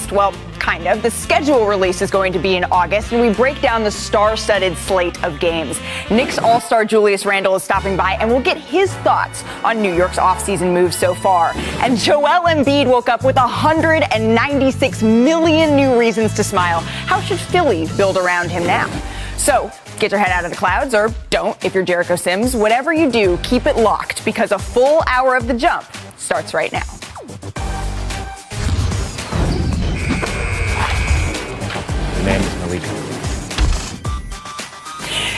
August. Well, kind of. The schedule release is going to be in August, and we break down the star-studded slate of games. Knicks All-Star Julius Randle is stopping by, and we'll get his thoughts on New York's offseason moves so far. And Joel Embiid woke up with 196 million new reasons to smile. How should Philly build around him now? So, get your head out of the clouds, or don't if you're Jericho Sims. Whatever you do, keep it locked, because a full hour of The Jump starts right now. The name is Malika.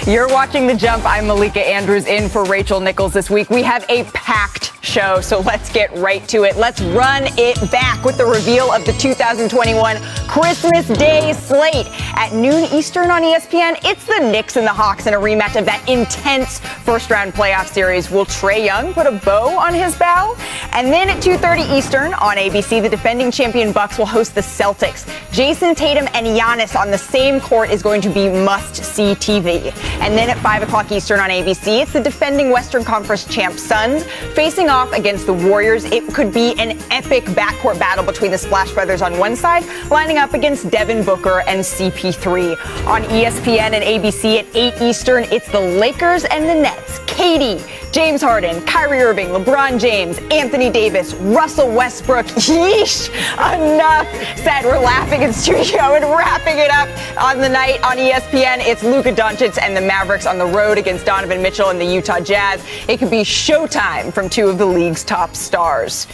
You're watching The Jump. I'm Malika Andrews in for Rachel Nichols this week. We have a packed show, so let's get right to it. Let's run it back with the reveal of the 2021 Christmas Day slate. At noon Eastern on ESPN, it's the Knicks and the Hawks in a rematch of that intense first-round playoff series. Will Trae Young put a bow on his bow? And then at 2:30 Eastern on ABC, the defending champion Bucks will host the Celtics. Jason Tatum and Giannis on the same court is going to be must-see TV. And then at 5 o'clock Eastern on ABC, it's the defending Western Conference champ Suns facing off against the Warriors. It could be an epic backcourt battle between the Splash Brothers on one side, lining up against Devin Booker and CP3. On ESPN and ABC at 8 Eastern, it's the Lakers and the Nets. KD, James Harden, Kyrie Irving, LeBron James, Anthony Davis, Russell Westbrook. Yeesh! Enough said. We're laughing in studio and wrapping it up on the night on ESPN. It's Luka Doncic and the Mavericks on the road against Donovan Mitchell and the Utah Jazz. It could be showtime from two of the league's top stars.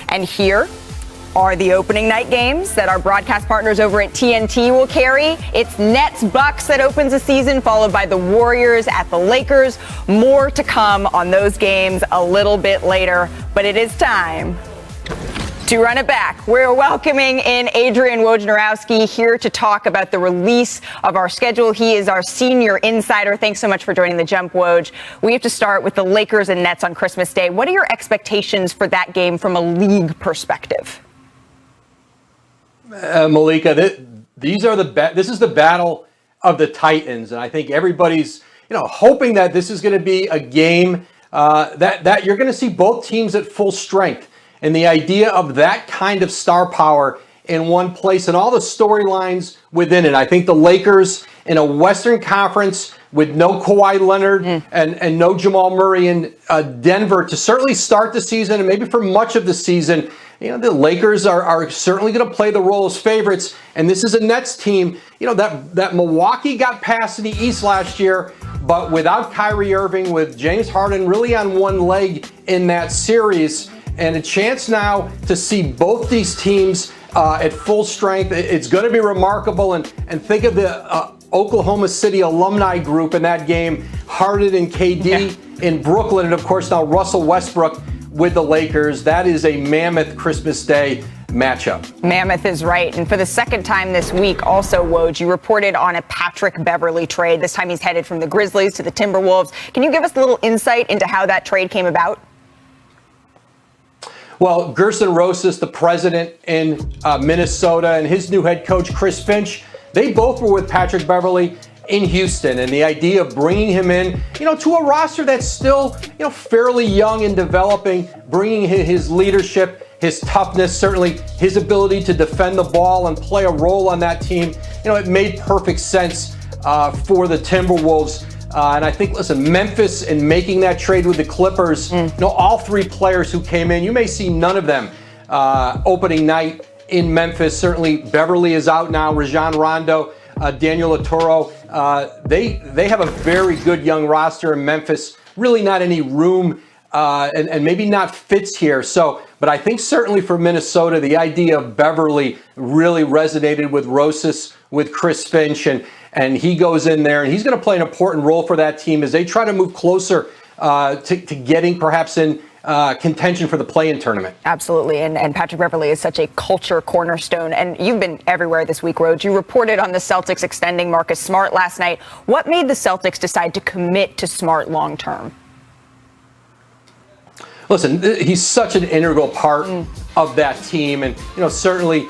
And here are the opening night games that our broadcast partners over at TNT will carry. It's Nets Bucks that opens the season, followed by the Warriors at the Lakers. More to come on those games a little bit later, but it is time to run it back. We're welcoming in Adrian Wojnarowski here to talk about the release of our schedule. He is our senior insider. Thanks so much for joining The Jump, Woj. We have to start with the Lakers and Nets on Christmas Day. What are your expectations for that game from a league perspective? Malika, this is the battle of the Titans, and I think everybody's hoping that this is going to be a game that you're going to see both teams at full strength, and the idea of that kind of star power in one place and all the storylines within it. I think the Lakers in a Western Conference with no Kawhi Leonard and no Jamal Murray in Denver to certainly start the season and maybe for much of the season. The Lakers are certainly going to play the role as favorites, and this is a Nets team, that Milwaukee got past in the East last year, but without Kyrie Irving, with James Harden really on one leg in that series, and a chance now to see both these teams at full strength. It's going to be remarkable, and think of the Oklahoma City alumni group in that game, Harden and KD in Brooklyn, and of course now Russell Westbrook with the Lakers. That is a mammoth Christmas Day matchup. Mammoth is right. And for the second time this week, also, Woj, you reported on a Patrick Beverley trade. This time he's headed from the Grizzlies to the Timberwolves. Can you give us a little insight into how that trade came about? Well, Gerson Rosas, the president in Minnesota, and his new head coach, Chris Finch, they both were with Patrick Beverley in Houston, and the idea of bringing him in, to a roster that's still, fairly young and developing, bringing his leadership, his toughness, certainly his ability to defend the ball and play a role on that team, it made perfect sense for the Timberwolves. And I think, listen, Memphis in making that trade with the Clippers, all three players who came in, you may see none of them opening night in Memphis. Certainly Beverly is out now, Rajon Rondo, Daniel Oturu. They have a very good young roster in Memphis. Really not any room and maybe not fits here. But I think certainly for Minnesota, the idea of Beverly really resonated with Rosas, with Chris Finch, and he goes in there and he's going to play an important role for that team as they try to move closer to getting perhaps in contention for the play-in tournament. Absolutely, and Patrick Beverley is such a culture cornerstone, and you've been everywhere this week, Rhodes. You reported on the Celtics extending Marcus Smart last night. What made the Celtics decide to commit to Smart long-term? Listen, he's such an integral part of that team, and certainly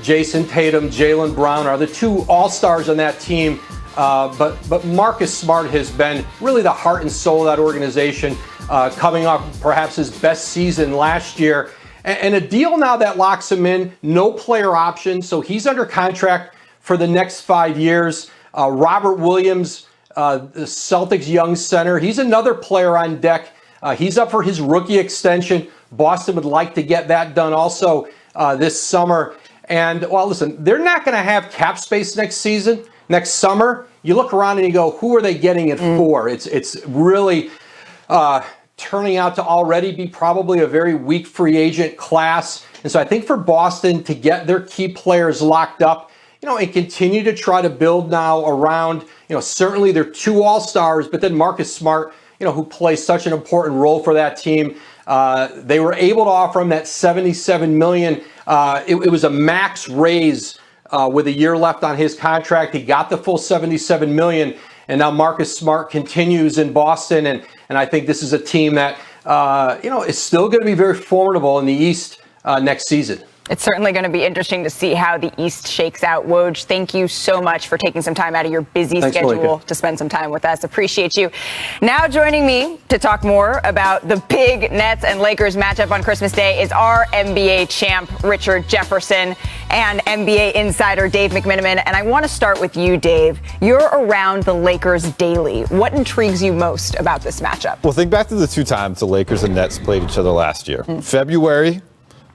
Jason Tatum, Jaylen Brown are the two all-stars on that team, but Marcus Smart has been really the heart and soul of that organization, coming off perhaps his best season last year. and a deal now that locks him in, no player option, so he's under contract for the next 5 years. Robert Williams, the Celtics' young center, he's another player on deck. He's up for his rookie extension. Boston would like to get that done also this summer. And, well, listen, they're not going to have cap space next summer. You look around and you go, who are they getting it for? It's really turning out to already be probably a very weak free agent class. And so I think for Boston to get their key players locked up, and continue to try to build now around, certainly they're 2 all-stars, but then Marcus Smart, who plays such an important role for that team. They were able to offer him that $77 million. It was a max raise with a year left on his contract. He got the full $77 million, and now Marcus Smart continues in Boston, and I think this is a team that is still going to be very formidable in the East next season. It's certainly going to be interesting to see how the East shakes out. Woj, thank you so much for taking some time out of your busy schedule to spend some time with us. Appreciate you. Now joining me to talk more about the big Nets and Lakers matchup on Christmas Day is our NBA champ, Richard Jefferson, and NBA insider Dave McMenamin. And I want to start with you, Dave. You're around the Lakers daily. What intrigues you most about this matchup? Well, think back to the 2 times the Lakers and Nets played each other last year. February,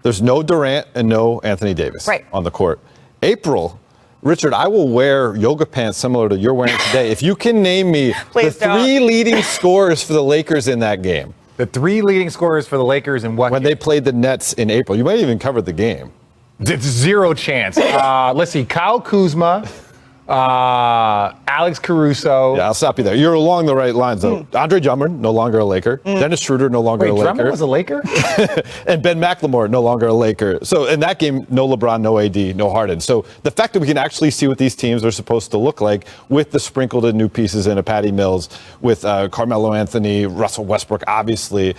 there's no Durant and no Anthony Davis on the court. April, Richard, I will wear yoga pants similar to you're wearing today if you can name me the 3 leading scorers for the Lakers in that game. The 3 leading scorers for the Lakers in what? When they played the Nets in April. You might even cover the game. It's 0 chance. Let's see. Kyle Kuzma, Alex Caruso. Yeah, I'll stop you there. You're along the right lines, though. Andre Drummond, no longer a Laker. Dennis Schroeder, no longer a Laker. Drummond was a Laker? And Ben McLemore, no longer a Laker. So in that game, no LeBron, no AD, no Harden. So the fact that we can actually see what these teams are supposed to look like with the sprinkled in new pieces in a Patty Mills, with Carmelo Anthony, Russell Westbrook, obviously,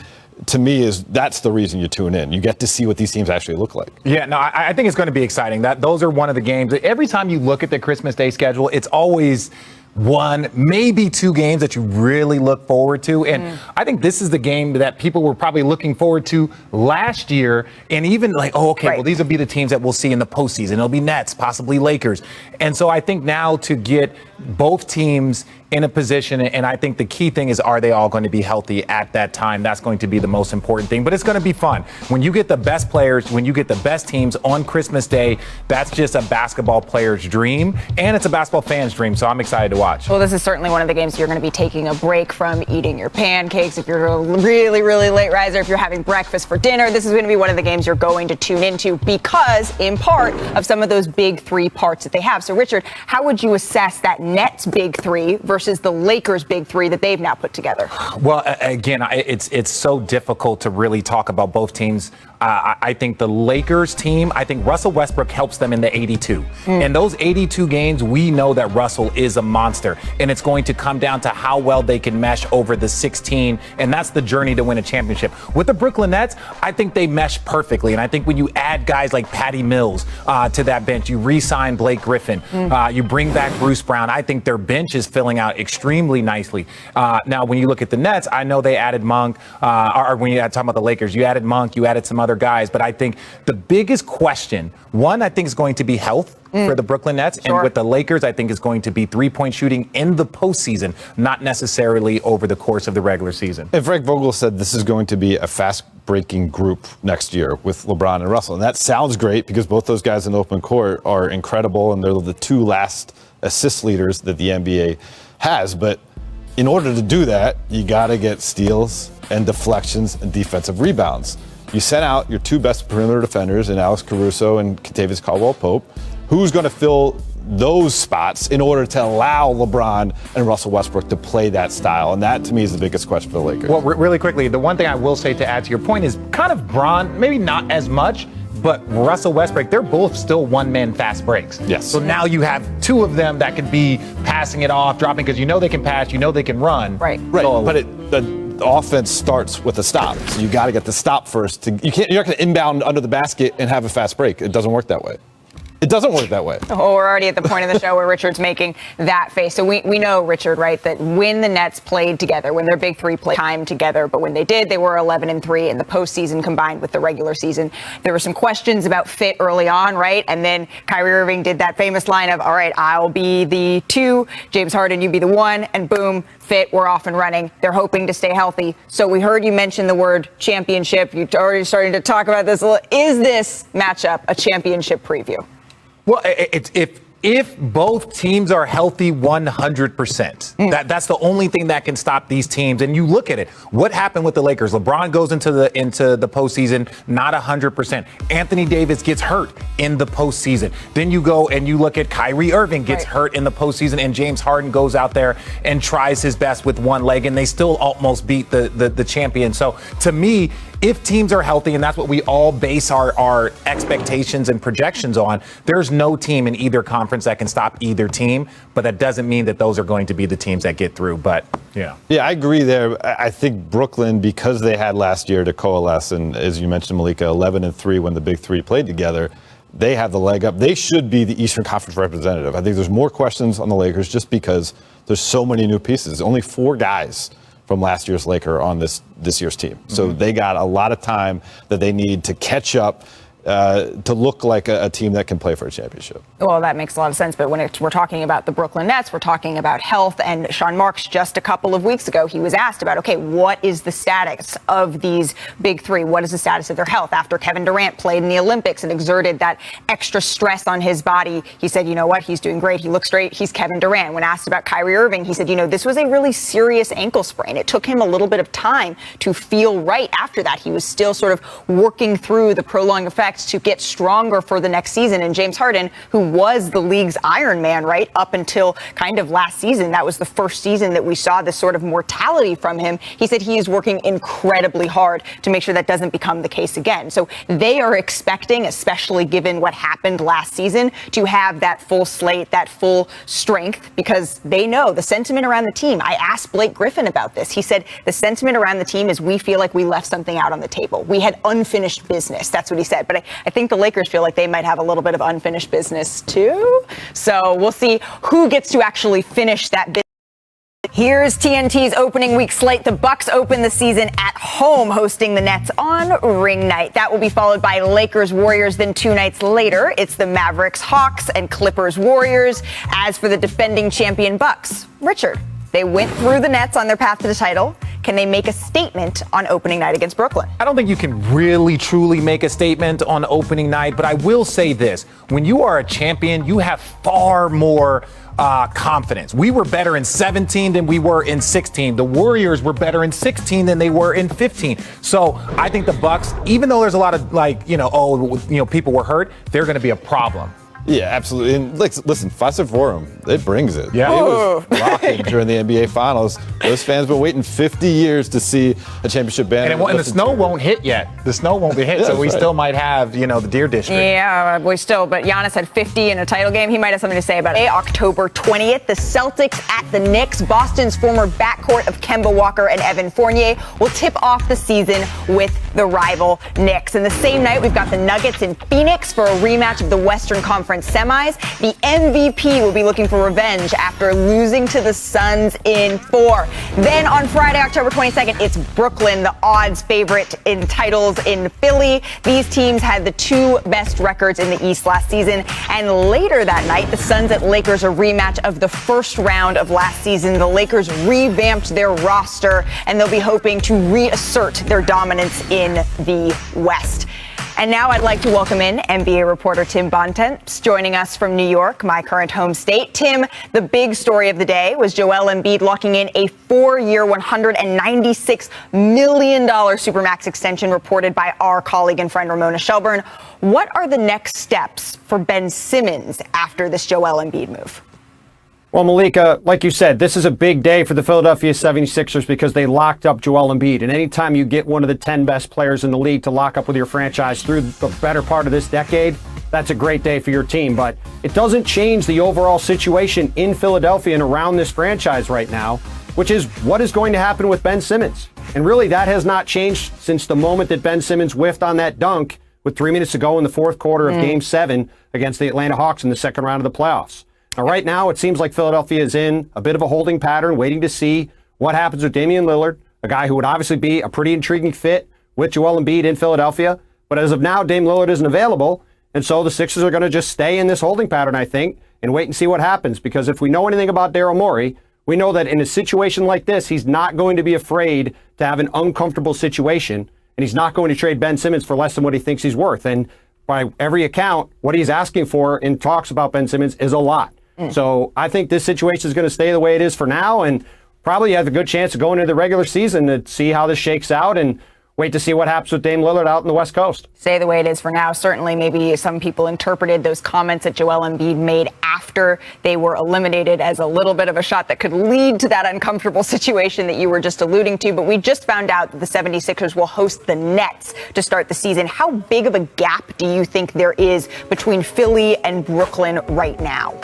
to me, that's the reason you tune in. You get to see what these teams actually look like. Yeah, no, I think it's going to be exciting. Those are one of the games. Every time you look at the Christmas Day schedule, it's always 1, maybe 2 games that you really look forward to. And I think this is the game that people were probably looking forward to last year. And even like, well, these will be the teams that we'll see in the postseason. It'll be Nets, possibly Lakers. And so I think now to get both teams in a position, and I think the key thing is, are they all going to be healthy at that time? That's going to be the most important thing. But it's going to be fun. When you get the best players, when you get the best teams on Christmas Day, that's just a basketball player's dream, and it's a basketball fan's dream. So I'm excited to watch. Well, this is certainly one of the games you're going to be taking a break from eating your pancakes. If you're a really, really late riser, if you're having breakfast for dinner, this is going to be one of the games you're going to tune into because, in part, of some of those big 3 parts that they have. So, Richard, how would you assess that Nets big 3 versus the Lakers big 3 that they've now put together? Well, again, it's so difficult to really talk about both teams. I think the Lakers team, I think Russell Westbrook helps them in the 82. In those 82 games, we know that Russell is a monster, and it's going to come down to how well they can mesh over the 16, and that's the journey to win a championship. With the Brooklyn Nets, I think they mesh perfectly, and I think when you add guys like Patty Mills to that bench, you re-sign Blake Griffin, you bring back Bruce Brown, I think their bench is filling out extremely nicely. Now, when you look at the Nets, I know they added Monk, or when you talking about the Lakers, you added Monk, you added some other guys, but I think the biggest question, one, I think is going to be health for the Brooklyn Nets, and with the Lakers, I think is going to be 3-point shooting in the postseason, not necessarily over the course of the regular season. And Frank Vogel said this is going to be a fast-breaking group next year with LeBron and Russell, and that sounds great because both those guys in the open court are incredible, and they're the 2 last assist leaders that the NBA has, but in order to do that, you got to get steals and deflections and defensive rebounds. You sent out your 2 best perimeter defenders in Alex Caruso and Kentavious Caldwell-Pope. Who's going to fill those spots in order to allow LeBron and Russell Westbrook to play that style? And that, to me, is the biggest question for the Lakers. Well, really quickly, the one thing I will say to add to your point is kind of Bron, maybe not as much, but Russell Westbrook, they're both still one-man fast breaks. Yes. So now you have 2 of them that could be passing it off, dropping, because you know they can pass, you know they can run. Right. So, but the offense starts with a stop. So you got to get the stop first. You're not going to inbound under the basket and have a fast break. It doesn't work that way. It doesn't work that way. Oh, we're already at the point of the show where Richard's making that face. So we know, Richard, right, that when the Nets played together, when their big three played time together, but when they did, they were 11-3 in the postseason combined with the regular season. There were some questions about fit early on, right? And then Kyrie Irving did that famous line of, all right, I'll be the 2, James Harden, you be the 1, and boom, fit, we're off and running. They're hoping to stay healthy. So we heard you mention the word championship. You're already starting to talk about this. Is this matchup a championship preview? Well, if both teams are healthy 100%, that's the only thing that can stop these teams. And you look at it, what happened with the Lakers? LeBron goes into the postseason not 100%. Anthony Davis gets hurt in the postseason. Then you go and you look at Kyrie Irving gets hurt in the postseason, and James Harden goes out there and tries his best with one leg, and they still almost beat the champion. So to me, if teams are healthy, and that's what we all base our expectations and projections on, there's no team in either conference that can stop either team, but that doesn't mean that those are going to be the teams that get through. But yeah, I agree there. I think Brooklyn, because they had last year to coalesce, and as you mentioned, Malika, 11-3 when the big three played together, they have the leg up. They should be the Eastern Conference representative. I think there's more questions on the Lakers just because there's so many new pieces. Only 4 guys from last year's Laker on this year's team. So they got a lot of time that they need to catch up to look like a team that can play for a championship. Well, that makes a lot of sense. But when we're talking about the Brooklyn Nets, we're talking about health. And Sean Marks, just a couple of weeks ago, he was asked about, okay, what is the status of these big three? What is the status of their health after Kevin Durant played in the Olympics and exerted that extra stress on his body? He said, you know what? He's doing great. He looks great. He's Kevin Durant. When asked about Kyrie Irving, he said, this was a really serious ankle sprain. It took him a little bit of time to feel right after that. He was still sort of working through the prolonged effects to get stronger for the next season. And James Harden, who was the league's Iron Man, right, up until kind of last season, that was the first season that we saw this sort of mortality from him. He said he is working incredibly hard to make sure that doesn't become the case again. So they are expecting, especially given what happened last season, to have that full slate, that full strength, because they know the sentiment around the team. I asked Blake Griffin about this. He said the sentiment around the team is we feel like we left something out on the table. We had unfinished business. That's what he said. But I think the Lakers feel like they might have a little bit of unfinished business too. So we'll see who gets to actually finish that business. Here's TNT's opening week slate. The Bucks open the season at home, hosting the Nets on ring night. That will be followed by Lakers Warriors. Then 2 nights later, it's the Mavericks Hawks and Clippers Warriors. As for the defending champion Bucks, Richard, they went through the Nets on their path to the title. Can they make a statement on opening night against Brooklyn? I don't think you can really, truly make a statement on opening night, but I will say this. When you are a champion, you have far more confidence. We were better in 17 than we were in 16. The Warriors were better in 16 than they were in 15. So I think the Bucks, even though there's a lot of people were hurt, they're going to be a problem. Yeah, absolutely. And listen, Fiserv Forum, it brings it. Yeah. It was rocking during the NBA Finals. Those fans been waiting 50 years to see a championship banner. And the snow won't hit yet. The snow won't be hit, so we still might have, the Deer District. Yeah, we still. But Giannis had 50 in a title game. He might have something to say about it. October 20th, the Celtics at the Knicks. Boston's former backcourt of Kemba Walker and Evan Fournier will tip off the season with the rival Knicks. And the same night, we've got the Nuggets in Phoenix for a rematch of the Western Conference semis. The MVP will be looking for revenge after losing to the Suns in 4. Then on Friday, October 22nd, it's Brooklyn, the odds favorite in titles in Philly. These teams had the 2 best records in the East last season. And later that night, the Suns at Lakers, a rematch of the first round of last season. The Lakers revamped their roster, and they'll be hoping to reassert their dominance in the West. And now I'd like to welcome in NBA reporter Tim Bontemps, joining us from New York, my current home state. Tim, the big story of the day was Joel Embiid locking in a 4-year, $196 million Supermax extension reported by our colleague and friend Ramona Shelburne. What are the next steps for Ben Simmons after this Joel Embiid move? Well, Malika, like you said, this is a big day for the Philadelphia 76ers because they locked up Joel Embiid. And anytime you get one of the 10 best players in the league to lock up with your franchise through the better part of this decade, that's a great day for your team. But it doesn't change the overall situation in Philadelphia and around this franchise right now, which is what is going to happen with Ben Simmons. And really, that has not changed since the moment that Ben Simmons whiffed on that dunk with 3 minutes to go in the fourth quarter of Game 7 against the Atlanta Hawks in the second round of the playoffs. Now, right now, it seems like Philadelphia is in a bit of a holding pattern, waiting to see what happens with Damian Lillard, a guy who would obviously be a pretty intriguing fit with Joel Embiid in Philadelphia. But as of now, Dame Lillard isn't available, and so the Sixers are going to just stay in this holding pattern, I think, and wait and see what happens. Because if we know anything about Daryl Morey, we know that in a situation like this, he's not going to be afraid to have an uncomfortable situation, and he's not going to trade Ben Simmons for less than what he thinks he's worth. And by every account, what he's asking for in talks about Ben Simmons is a lot. So I think this situation is going to stay the way it is for now, and probably have a good chance of going into the regular season to see how this shakes out and wait to see what happens with Dame Lillard out in the West Coast. Stay the way it is for now. Certainly, maybe some people interpreted those comments that Joel Embiid made after they were eliminated as a little bit of a shot that could lead to that uncomfortable situation that you were just alluding to. But we just found out that the 76ers will host the Nets to start the season. How big of a gap do you think there is between Philly and Brooklyn right now?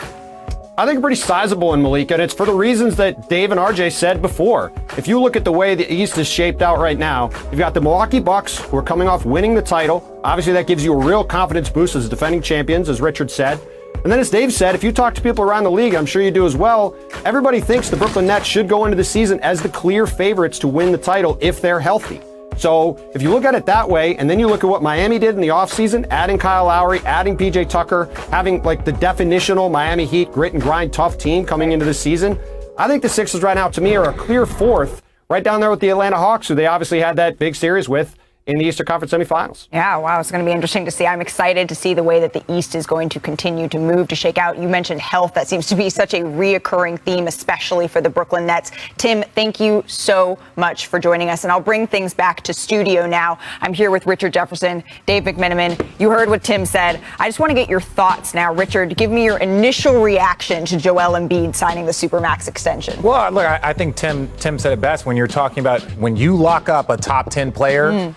I think pretty sizable in Malika, and it's for the reasons that Dave and RJ said before. If you look at the way the East is shaped out right now, you've got the Milwaukee Bucks, who are coming off winning the title. Obviously, that gives you a real confidence boost as defending champions, as Richard said. And then as Dave said, if you talk to people around the league, I'm sure you do as well, everybody thinks the Brooklyn Nets should go into the season as the clear favorites to win the title if they're healthy. So if you look at it that way, and then you look at what Miami did in the offseason, adding Kyle Lowry, adding PJ Tucker, having like the definitional Miami Heat grit and grind tough team coming into the season, I think the Sixers right now to me are a clear fourth, right down there with the Atlanta Hawks, who they obviously had that big series with in the Eastern Conference semifinals. Yeah, wow, it's going to be interesting to see. I'm excited to see the way that the East is going to continue to move, to shake out. You mentioned health. That seems to be such a reoccurring theme, especially for the Brooklyn Nets. Tim, thank you so much for joining us, and I'll bring things back to studio now. I'm here with Richard Jefferson, Dave McMenamin. You heard what Tim said. I just want to get your thoughts now. Richard, give me your initial reaction to Joel Embiid signing the Supermax extension. Well, look, I think Tim said it best when you're talking about when you lock up a top 10 player,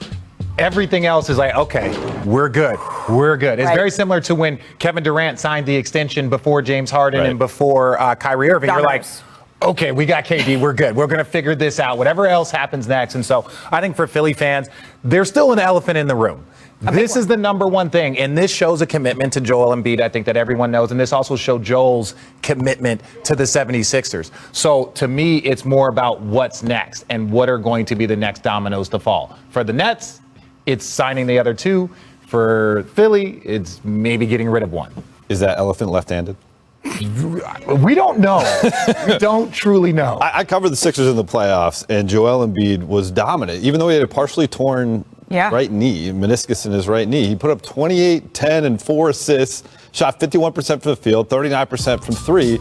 everything else is like, okay, we're good. We're good. It's Right. very similar to when Kevin Durant signed the extension before James Harden and before Kyrie Irving. You're like, okay, we got KD. We're good. We're going to figure this out. Whatever else happens next. And so I think for Philly fans, there's still an elephant in the room. This is the number one thing, and this shows a commitment to Joel Embiid, I think, that everyone knows, and this also showed Joel's commitment to the 76ers. So, to me, it's more about what's next and what are going to be the next dominoes to fall. For the Nets, it's signing the other two. For Philly, it's maybe getting rid of one. Is that elephant left-handed? We don't know. We don't truly know. I covered the Sixers in the playoffs, and Joel Embiid was dominant. Even though he had a partially torn right knee, meniscus in his right knee, he put up 28, 10, and 4 assists, shot 51% from the field, 39% from three.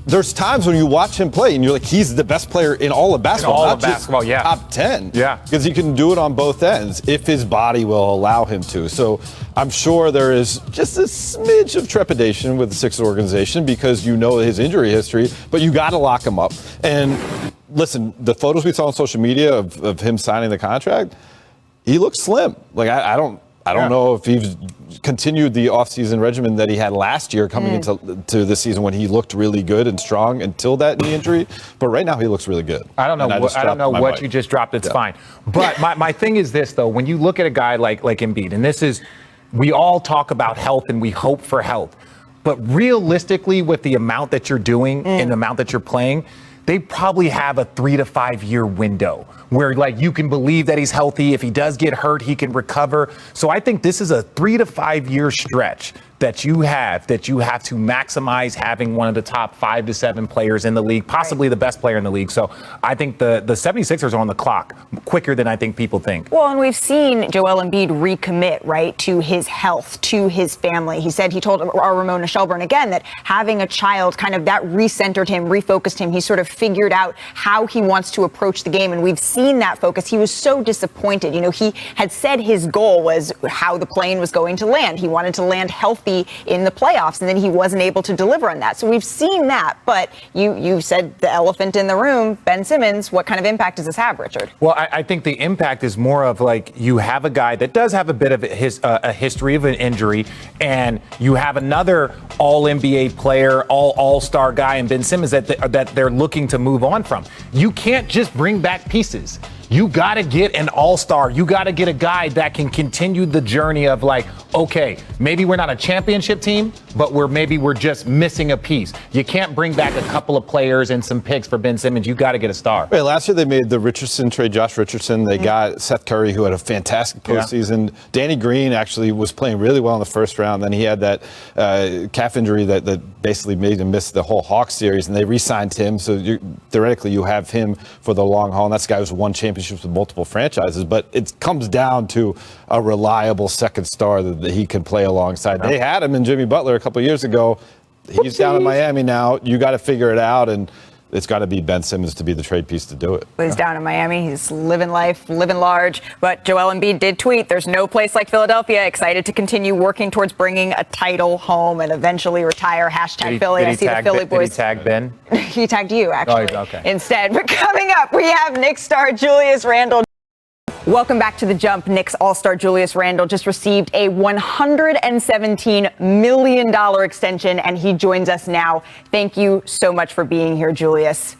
There's times when you watch him play and you're like, he's the best player in all of basketball. Not just top 10. Yeah. Because he can do it on both ends if his body will allow him to. So I'm sure there is just a smidge of trepidation with the Sixers organization because you know his injury history, but you got to lock him up. And listen, the photos we saw on social media of him signing the contract, he looks slim. Like, I don't know if he's continued the offseason regimen that he had last year coming into this season when he looked really good and strong until that knee injury. But right now he looks really good. I don't know what you just dropped. It's fine. But my thing is this, though. When you look at a guy like Embiid, and this is, we all talk about health and we hope for health. But realistically, with the amount that you're doing and the amount that you're playing, they probably have a 3 to 5 year window where like you can believe that he's healthy. If he does get hurt, he can recover. So I think this is a 3 to 5 year stretch that you have to maximize having one of the top 5 to 7 players in the league, possibly the best player in the league. So I think the 76ers are on the clock quicker than I think people think. Well, and we've seen Joel Embiid recommit, right, to his health, to his family. He told our Ramona Shelburne again that having a child kind of that recentered him, refocused him. He sort of figured out how he wants to approach the game. And we've seen that focus. He was so disappointed. You know, he had said his goal was how the plane was going to land. He wanted to land healthy in the playoffs, and then he wasn't able to deliver on that. So we've seen that, but you said the elephant in the room, Ben Simmons. What kind of impact does this have, Richard? Well, I think the impact is more of like you have a guy that does have a bit of a history of an injury, and you have another all-NBA player, all-star guy in Ben Simmons that they're looking to move on from. You can't just bring back pieces. You got to get an all-star. You got to get a guy that can continue the journey of like, okay, maybe we're not a championship team, but we're just missing a piece. You can't bring back a couple of players and some picks for Ben Simmons. You got to get a star. Right, last year they made the Richardson trade, Josh Richardson. They got Seth Curry, who had a fantastic postseason. Yeah. Danny Green actually was playing really well in the first round. Then he had that calf injury that basically made him miss the whole Hawks series, and they re-signed him. So theoretically, you have him for the long haul. And that's a guy who's won championships with multiple franchises. But it comes down to a reliable second star that he can play alongside. They had him in Jimmy Butler a couple of years ago. He's down in Miami now. You got to figure it out, and it's got to be Ben Simmons to be the trade piece to do it. He's down in Miami. He's living life, living large. But Joel Embiid did tweet, there's no place like Philadelphia. Excited to continue working towards bringing a title home and eventually retire. Hashtag Philly. I see the Philly boys. Did he tag Ben? He tagged you, actually. Oh, okay. Instead. But coming up, we have Knicks star Julius Randle. Welcome back to The Jump. Knicks All-Star Julius Randle just received a $117 million extension, and he joins us now. Thank you so much for being here, Julius.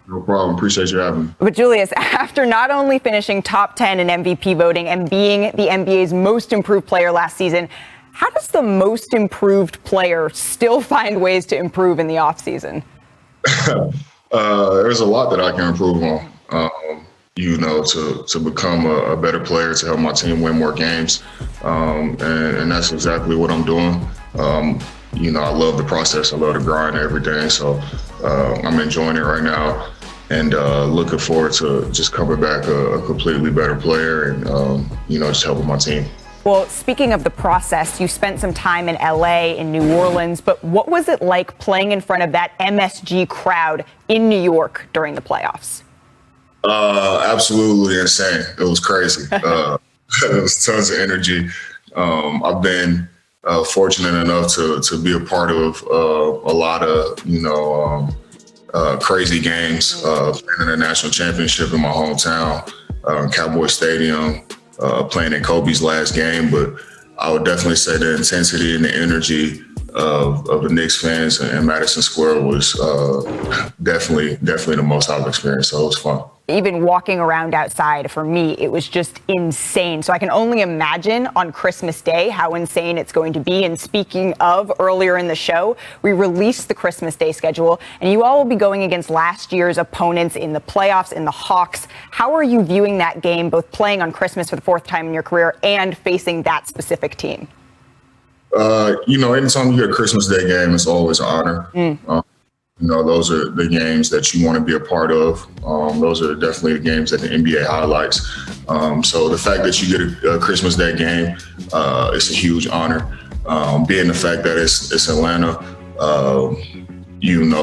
No problem. Appreciate you having me. But Julius, after not only finishing top 10 in MVP voting and being the NBA's most improved player last season, how does the most improved player still find ways to improve in the offseason? There's a lot that I can improve on. To become a better player, to help my team win more games. And that's exactly what I'm doing. I love the process. I love the grind every day. So I'm enjoying it right now and looking forward to just coming back a completely better player and, just helping my team. Well, speaking of the process, you spent some time in LA, in New Orleans, but what was it like playing in front of that MSG crowd in New York during the playoffs? Absolutely insane. It was crazy. It was tons of energy. I've been fortunate enough to be a part of a lot of, crazy games, playing in a national championship in my hometown, Cowboy Stadium, playing in Kobe's last game. But I would definitely say the intensity and the energy of the Knicks fans in Madison Square was definitely the most I've experienced. So it was fun. Even walking around outside, for me, it was just insane. So I can only imagine on Christmas Day how insane it's going to be. And speaking of, earlier in the show, we released the Christmas Day schedule, and you all will be going against last year's opponents in the playoffs, in the Hawks. How are you viewing that game, both playing on Christmas for the fourth time in your career and facing that specific team? Anytime you get a Christmas Day game, it's always an honor. Those are the games that you want to be a part of. Those are definitely the games that the NBA highlights. So the fact that you get a Christmas Day game, it's a huge honor. Being the fact that it's Atlanta,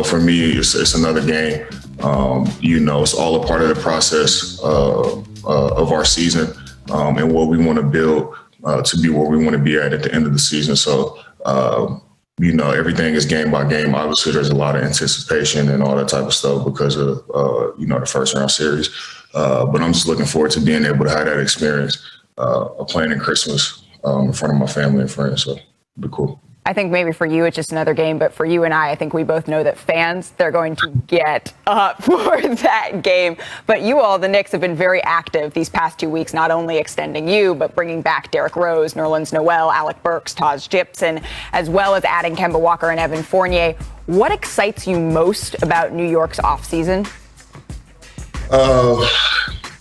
for me, it's another game. It's all a part of the process of our season and what we want to build to be where we want to be at the end of the season. So, everything is game by game. Obviously, there's a lot of anticipation and all that type of stuff because of, the first round series. But I'm just looking forward to being able to have that experience of playing in Christmas in front of my family and friends. So it'll be cool. I think maybe for you, it's just another game. But for you and I think we both know that fans, they're going to get up for that game. But you all, the Knicks, have been very active these past 2 weeks, not only extending you, but bringing back Derrick Rose, Nerlens Noel, Alec Burks, Taj Gibson, as well as adding Kemba Walker and Evan Fournier. What excites you most about New York's offseason?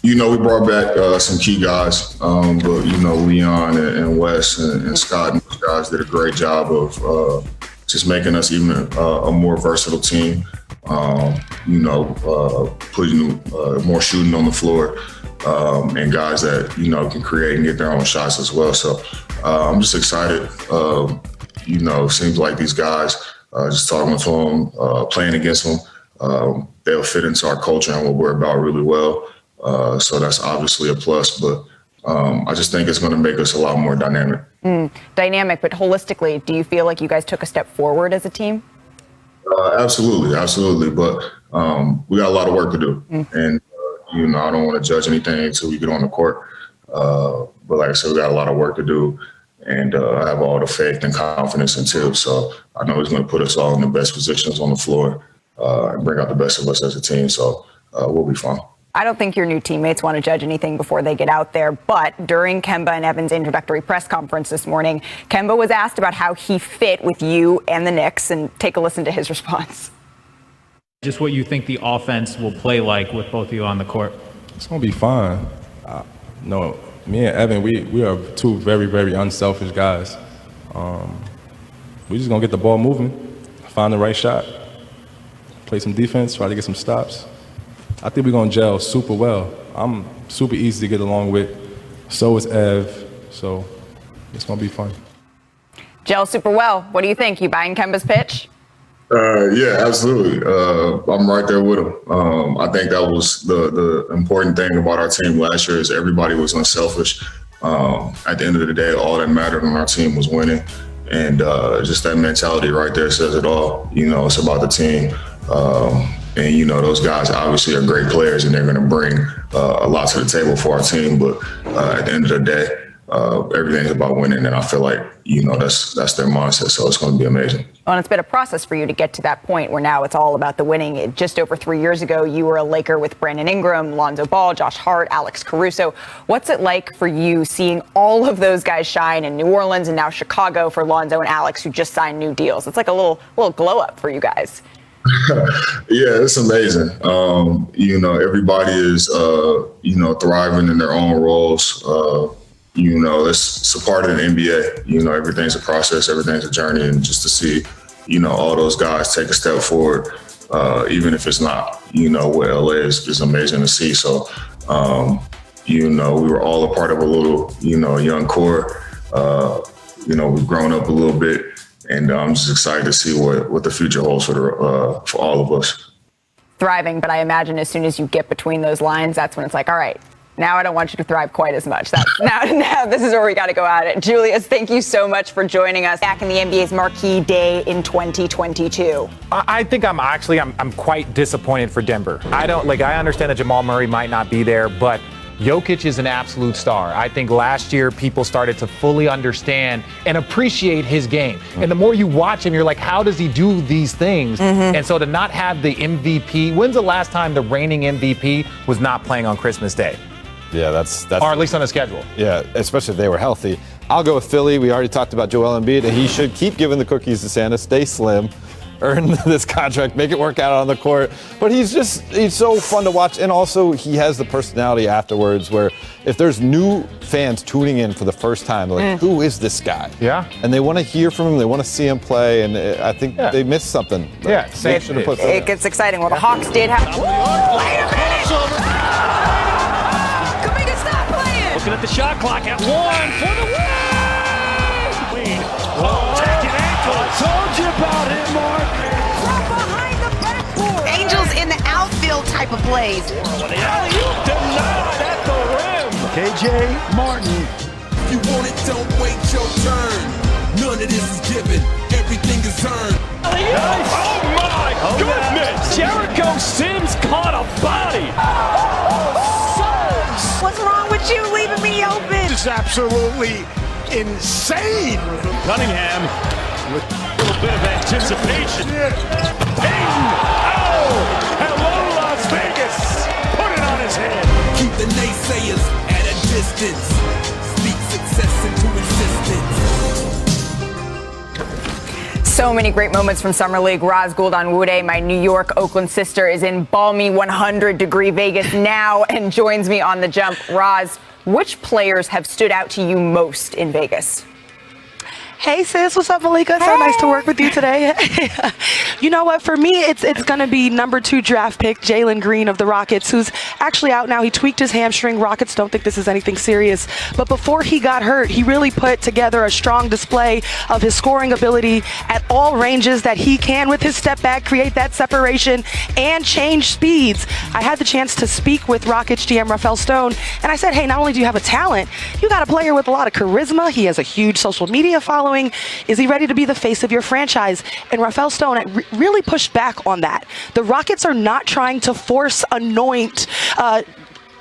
We brought back some key guys, but, Leon and Wes and Scott and those guys did a great job of just making us even a more versatile team, putting more shooting on the floor and guys that, can create and get their own shots as well. So I'm just excited. Seems like these guys, just talking to them, playing against them, they'll fit into our culture and what we're about really well. So that's obviously a plus, but I just think it's going to make us a lot more dynamic. Dynamic, but holistically, do you feel like you guys took a step forward as a team? Absolutely. But we got a lot of work to do. And, I don't want to judge anything until we get on the court. But like I said, we got a lot of work to do. And I have all the faith and confidence in Tibbs. So I know he's going to put us all in the best positions on the floor and bring out the best of us as a team. So we'll be fine. I don't think your new teammates want to judge anything before they get out there, but during Kemba and Evan's introductory press conference this morning, Kemba was asked about how he fit with you and the Knicks, and take a listen to his response. Just what you think the offense will play like with both of you on the court. It's going to be fun. No, me and Evan, we are two very, very unselfish guys. We just going to get the ball moving, find the right shot, play some defense, try to get some stops. I think we're going to gel super well. I'm super easy to get along with. So is Ev. So it's going to be fun. Gel super well. What do you think? You buying Kemba's pitch? Yeah, absolutely. I'm right there with him. I think that was the important thing about our team last year is everybody was unselfish. At the end of the day, all that mattered on our team was winning. And just that mentality right there says it all. You know, it's about the team. And, you know, those guys obviously are great players and they're going to bring a lot to the table for our team. But at the end of the day, everything's about winning. And I feel like, you know, that's their mindset. So it's going to be amazing. Well, and it's been a process for you to get to that point where now it's all about the winning. Just over 3 years ago, you were a Laker with Brandon Ingram, Lonzo Ball, Josh Hart, Alex Caruso. What's it like for you seeing all of those guys shine in New Orleans and now Chicago for Lonzo and Alex, who just signed new deals? It's like a little glow up for you guys. Yeah, it's amazing. You know, everybody is, you know, thriving in their own roles. You know, it's a part of the NBA. You know, everything's a process, everything's a journey. And just to see, you know, all those guys take a step forward, even if it's not, you know, what LA is amazing to see. So, you know, we were all a part of a little, you know, young core. You know, we've grown up a little bit. And I'm just excited to see what the future holds for all of us. Thriving, but I imagine as soon as you get between those lines, that's when it's like, all right, now I don't want you to thrive quite as much. Now this is where we got to go at it. Julius, thank you so much for joining us back in the NBA's marquee day in 2022. I think I'm quite disappointed for Denver. I understand that Jamal Murray might not be there, but Jokic is an absolute star. I think last year people started to fully understand and appreciate his game. And the more you watch him, you're like, how does he do these things? And so to not have the MVP, when's the last time the reigning MVP was not playing on Christmas Day? Yeah, that's or at least on the schedule. Yeah, especially if they were healthy. I'll go with Philly. We already talked about Joel Embiid, and he should keep giving the cookies to Santa, stay slim, earn this contract, make it work out on the court. But he's so fun to watch. And also he has the personality afterwards where if there's new fans tuning in for the first time, they're like, who is this guy? Yeah. And they want to hear from him. They want to see him play. And I think they missed something. Yeah. It gets exciting. Well, the Hawks did have... Wait a minute! Kuminga, stop playing! Looking at the shot clock at 1 for the win! Taking ankle. I told you about him, Mark. From behind the backboard. Angels in the outfield type of plays. The alley-oop denied at the rim. KJ Martin. If you want it, don't wait your turn. None of this is given. Everything is earned. Nice. Oh my goodness! Jericho Sims caught a body. What's wrong with you leaving me open? This is absolutely insane. Cunningham with a little bit of anticipation. Ping! Oh! Hello, Las Vegas! Put it on his head. Keep the naysayers at a distance. Speak success into existence. So many great moments from Summer League. Roz Guldan-Wude, my New York Oakland sister, is in balmy 100-degree Vegas now and joins me on the jump. Roz, which players have stood out to you most in Vegas? Hey sis, what's up, Malika? So nice to work with you today. You know what? For me, it's going to be number 2 draft pick Jalen Green of the Rockets, who's actually out now. He tweaked his hamstring. Rockets don't think this is anything serious. But before he got hurt, he really put together a strong display of his scoring ability at all ranges that he can with his step back, create that separation, and change speeds. I had the chance to speak with Rockets GM Rafael Stone, and I said, hey, not only do you have a talent, you got a player with a lot of charisma. He has a huge social media following. Is he ready to be the face of your franchise? And Rafael Stone really pushed back on that. The Rockets are not trying to force anoint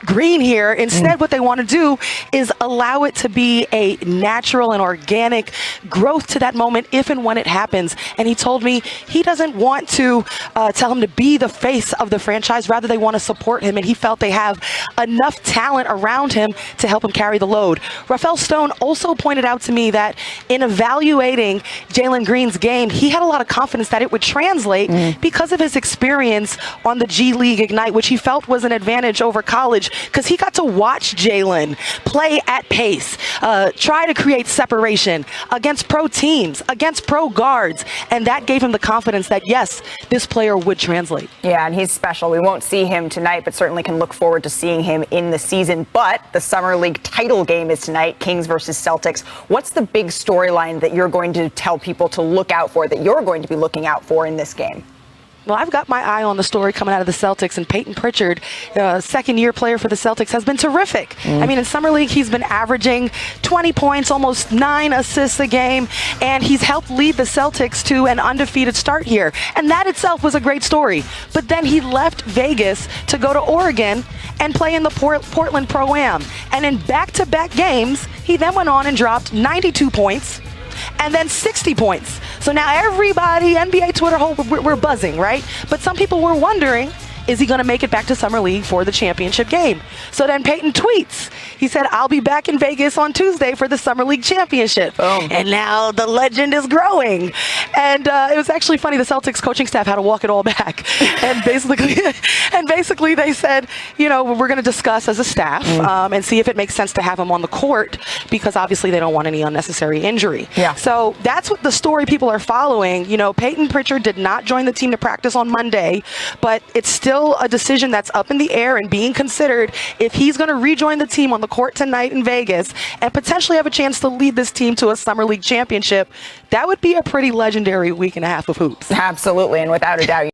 Green here. Instead, what they want to do is allow it to be a natural and organic growth to that moment if and when it happens. And he told me he doesn't want to tell him to be the face of the franchise. Rather, they want to support him. And he felt they have enough talent around him to help him carry the load. Rafael Stone also pointed out to me that in evaluating Jalen Green's game, he had a lot of confidence that it would translate because of his experience on the G League Ignite, which he felt was an advantage over college, because he got to watch Jalen play at pace, try to create separation against pro teams, against pro guards, and that gave him the confidence that, yes, this player would translate. Yeah, and he's special. We won't see him tonight, but certainly can look forward to seeing him in the season. But the Summer League title game is tonight, Kings versus Celtics. What's the big storyline that you're going to tell people to look out for, that you're going to be looking out for in this game? Well, I've got my eye on the story coming out of the Celtics, and Peyton Pritchard, second-year player for the Celtics, has been terrific. I mean, in Summer League, he's been averaging 20 points, almost 9 assists a game, and he's helped lead the Celtics to an undefeated start here. And that itself was a great story. But then he left Vegas to go to Oregon and play in the Portland Pro-Am. And in back-to-back games, he then went on and dropped 92 points and then 60 points. So now everybody, NBA Twitter, we're buzzing, right? But some people were wondering, is he going to make it back to Summer League for the championship game? So then Peyton tweets. He said, I'll be back in Vegas on Tuesday for the Summer League championship. And now the legend is growing. And it was actually funny. The Celtics coaching staff had to walk it all back. And basically they said, you know, we're going to discuss as a staff and see if it makes sense to have him on the court, because obviously they don't want any unnecessary injury. Yeah. So that's what the story people are following. You know, Peyton Pritchard did not join the team to practice on Monday, but it's still a decision that's up in the air and being considered if he's going to rejoin the team on the court tonight in Vegas and potentially have a chance to lead this team to a Summer League championship. That would be a pretty legendary week and a half of hoops. Absolutely, and without a doubt.